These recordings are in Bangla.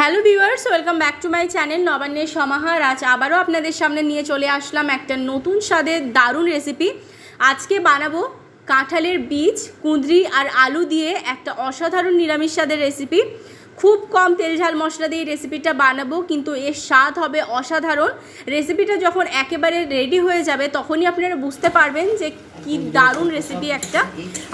Hello viewers, welcome back to my channel নবান্নের সমাহার। আজ আবারও আপনাদের সামনে নিয়ে চলে আসলাম একটা নতুন স্বাদের দারুণ রেসিপি। আজকে বানাবো কাঁঠালের বীজ, কুঁদরি আর আলু দিয়ে একটা অসাধারণ নিরামিষ স্বাদের রেসিপি। খুব কম তেল ঝাল মশলা দিয়ে রেসিপিটা বানাবো, কিন্তু এর স্বাদ হবে অসাধারণ। রেসিপিটা যখন একেবারে রেডি হয়ে যাবে তখনই আপনারা বুঝতে পারবেন যে কি দারুণ রেসিপি একটা।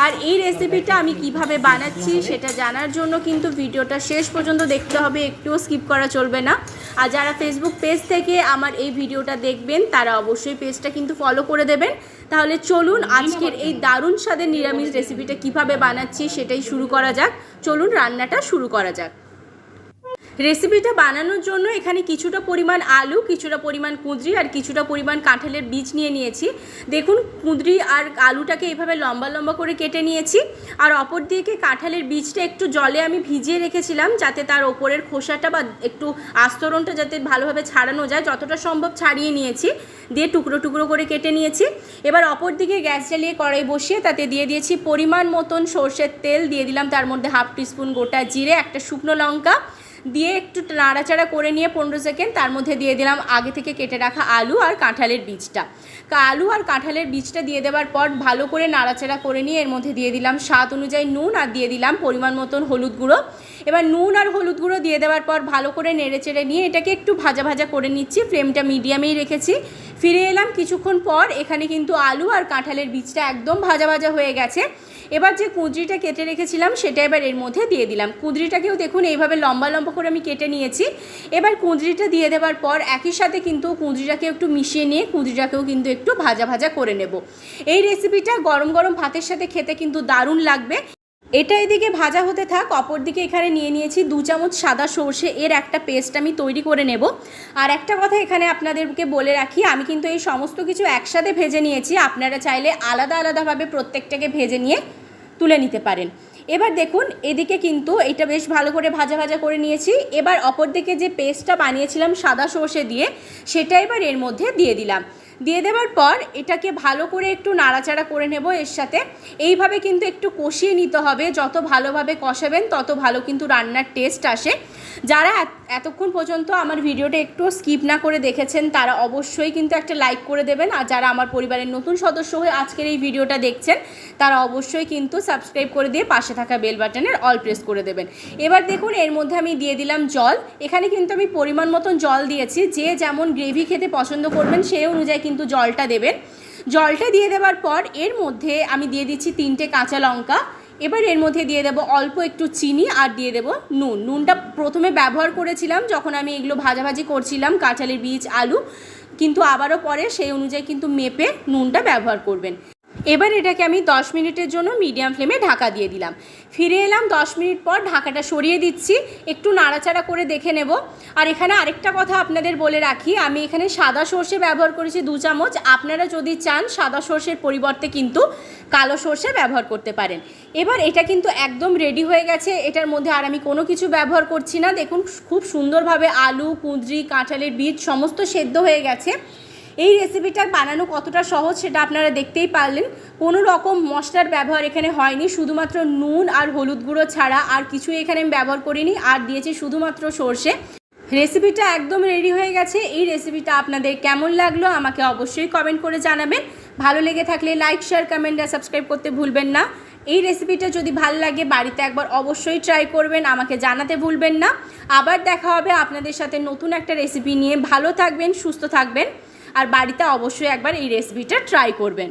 আর এই রেসিপিটা আমি কিভাবে বানাচ্ছি সেটা জানার জন্য কিন্তু ভিডিওটা শেষ পর্যন্ত দেখতে হবে, একটুও স্কিপ করা চলবে না। আর যারা ফেসবুক পেজ থেকে আমার এই ভিডিওটা দেখবেন তারা অবশ্যই পেজটা কিন্তু ফলো করে দেবেন। তাহলে চলুন আজকের এই দারুণ স্বাদের নিরামিষ রেসিপিটা কিভাবে বানাচ্ছি সেটাই শুরু করা যাক। চলুন রান্নাটা শুরু করা যাক। রেসিপিটা বানানোর জন্য এখানে কিছুটা পরিমাণ আলু, কিছুটা পরিমাণ কুঁদরি আর কিছুটা পরিমাণ কাঁঠালের বীজ নিয়ে নিয়েছি। দেখুন, কুঁদরি আর আলুটাকে এইভাবে লম্বা লম্বা করে কেটে নিয়েছি। আর অপর দিকে কাঁঠালের বীজটা একটু জলে আমি ভিজিয়ে রেখেছিলাম, যাতে তার ওপরের খোসাটা বা একটু আস্তরণটা যাতে ভালোভাবে ছাড়ানো যায়, যতটা সম্ভব ছাড়িয়ে নিয়েছি। দিয়ে টুকরো টুকরো করে কেটে নিয়েছি। এবার অপর দিকে গ্যাস জ্বালিয়ে কড়াই বসিয়ে তাতে দিয়ে দিয়েছি পরিমাণ মতন সর্ষের তেল। দিয়ে দিলাম তার মধ্যে হাফ টিস্পুন গোটা জিরে, একটা শুকনো লঙ্কা দিয়ে একটু নাড়াচাড়া করে নিয়ে 15 সেকেন্ড তার মধ্যে দিয়ে দিলাম আগে থেকে কেটে রাখা আলু আর কাঁঠালের বীজটা। আলু আর কাঁঠালের বীজটা দিয়ে দেওয়ার পর ভালো করে নাড়াচাড়া করে নিয়ে এর মধ্যে দিয়ে দিলাম স্বাদ অনুযায়ী নুন আর দিয়ে দিলাম পরিমাণ মতন হলুদ গুঁড়ো। এবার নুন আর হলুদ গুঁড়ো দিয়ে দেওয়ার পর ভালো করে নেড়েচেড়ে নিয়ে এটাকে একটু ভাজা ভাজা করে নিচ্ছি। ফ্লেমটা মিডিয়ামেই রেখেছি। ফিরে এলাম কিছুক্ষণ পর। এখানে কিন্তু আলু আর কাঁঠালের বীজটা একদম ভাজা ভাজা হয়ে গেছে। এবার যে কুঁদরিটা কেটে রেখেছিলাম সেটা এবার এর মধ্যে দিয়ে দিলাম। কুঁদরিটাকেও দেখুন এইভাবে লম্বা লম্বা করে আমি কেটে নিয়েছি। এবার কুঁদরিটা দিয়ে দেওয়ার পর একই সাথে কিন্তু কুঁদরিটাকে একটু মিশিয়ে নিয়ে কুঁদরিটাকেও কিন্তু একটু ভাজা ভাজা করে নেব। এই রেসিপিটা গরম গরম ভাতের সাথে খেতে কিন্তু দারুণ লাগবে। এটা এদিকে ভাজা হতে থাক। অপর দিকে এখানে নিয়ে নিয়েছি 2 চামচ সাদা সর্ষে, এর একটা পেস্ট আমি তৈরি করে নেব। আর একটা কথা এখানে আপনাদেরকে বলে রাখি, আমি কিন্তু এই সমস্ত কিছু একসাথে ভেজে নিয়েছি। আপনারা চাইলে আলাদা আলাদাভাবে প্রত্যেকটাকে ভেজে নিয়ে তুলে নিতে পারেন। এবার দেখুন এদিকে কিন্তু এটা বেশ ভালো করে ভাজা ভাজা করে নিয়েছি। এবার অপর দিকে যে পেস্টটা বানিয়েছিলাম সাদা সর্ষে দিয়ে, সেটা এবার এর মধ্যে দিয়ে দিলাম। দিয়ে দেওয়ার পর এটাকে ভালো করে একটু নাড়াচাড়া করে নেব এর সাথে। এইভাবে কিন্তু একটু কষিয়ে নিতে হবে। যত ভালোভাবে কষাবেন তত ভালো কিন্তু রান্নার টেস্ট আসে। যারা এতক্ষণ পর্যন্ত আমার ভিডিওটা একটু স্কিপ না করে দেখেছেন তারা অবশ্যই কিন্তু একটা লাইক করে দেবেন। আর যারা আমার পরিবারের নতুন সদস্য হয়ে আজকের এই ভিডিওটা দেখছেন তারা অবশ্যই কিন্তু সাবস্ক্রাইব করে দিয়ে পাশে থাকা বেল বাটনের অল প্রেস করে দেবেন। এবার দেখুন এর মধ্যে আমি দিয়ে দিলাম জল। এখানে কিন্তু আমি পরিমাণ মতন জল দিয়েছি। যে যেমন গ্রেভি খেতে পছন্দ করবেন সেই অনুযায়ী কিন্তু জলটা দেবেন। জলটা দিয়ে দেওয়ার পর এর মধ্যে আমি দিয়ে দিচ্ছি 3টে কাঁচা লঙ্কা। এবার এর মধ্যে দিয়ে দেবো অল্প একটু চিনি আর দিয়ে দেবো নুন। নুনটা প্রথমে ব্যবহার করেছিলাম যখন আমি এগুলো ভাজাভাজি করছিলাম কাঁঠালের বীজ আলু, কিন্তু আবারও পরে সেই অনুযায়ী কিন্তু মেপে নুনটা ব্যবহার করবেন। এবার এটাকে আমি 10 মিনিটের জন্য মিডিয়াম ফ্লেমে ঢাকা দিয়ে দিলাম। ফিরে এলাম 10 মিনিট পর। ঢাকাটা সরিয়ে দিচ্ছি, একটু নাড়াচাড়া করে দেখে নেব। আর এখানে আরেকটা কথা আপনাদের বলে রাখি, আমি এখানে সাদা সর্ষে ব্যবহার করেছি 2 চামচ। আপনারা যদি চান সাদা সর্ষের পরিবর্তে কিন্তু কালো সর্ষে ব্যবহার করতে পারেন। এবার এটা কিন্তু একদম রেডি হয়ে গেছে। এটার মধ্যে আর আমি কোনো কিছু ব্যবহার করছি না। দেখুন খুব সুন্দরভাবে আলু, কুঁদরি, কাঁঠালের বীজ সমস্ত সেদ্ধ হয়ে গেছে। এই রেসিপিটা বানানো কতটা সহজ সেটা আপনারা দেখতেই পারলেন। কোনো রকম মশলার ব্যবহার এখানে হয়নি, শুধুমাত্র নুন আর হলুদ গুঁড়ো ছাড়া আর কিছুই এখানে আমি ব্যবহার করিনি। আর দিয়েছি শুধুমাত্র সর্ষে। রেসিপিটা একদম রেডি হয়ে গেছে। এই রেসিপিটা আপনাদের কেমন লাগলো আমাকে অবশ্যই কমেন্ট করে জানাবেন। ভালো লেগে থাকলে লাইক, শেয়ার, কমেন্ট আর সাবস্ক্রাইব করতে ভুলবেন না। এই রেসিপিটা যদি ভালো লাগে বাড়িতে একবার অবশ্যই ট্রাই করবেন, আমাকে জানাতে ভুলবেন না। আবার দেখা হবে আপনাদের সাথে নতুন একটা রেসিপি নিয়ে। ভালো থাকবেন, সুস্থ থাকবেন আর বাড়িতে অবশ্যই একবার এই রেসিপিটা ট্রাই করবেন।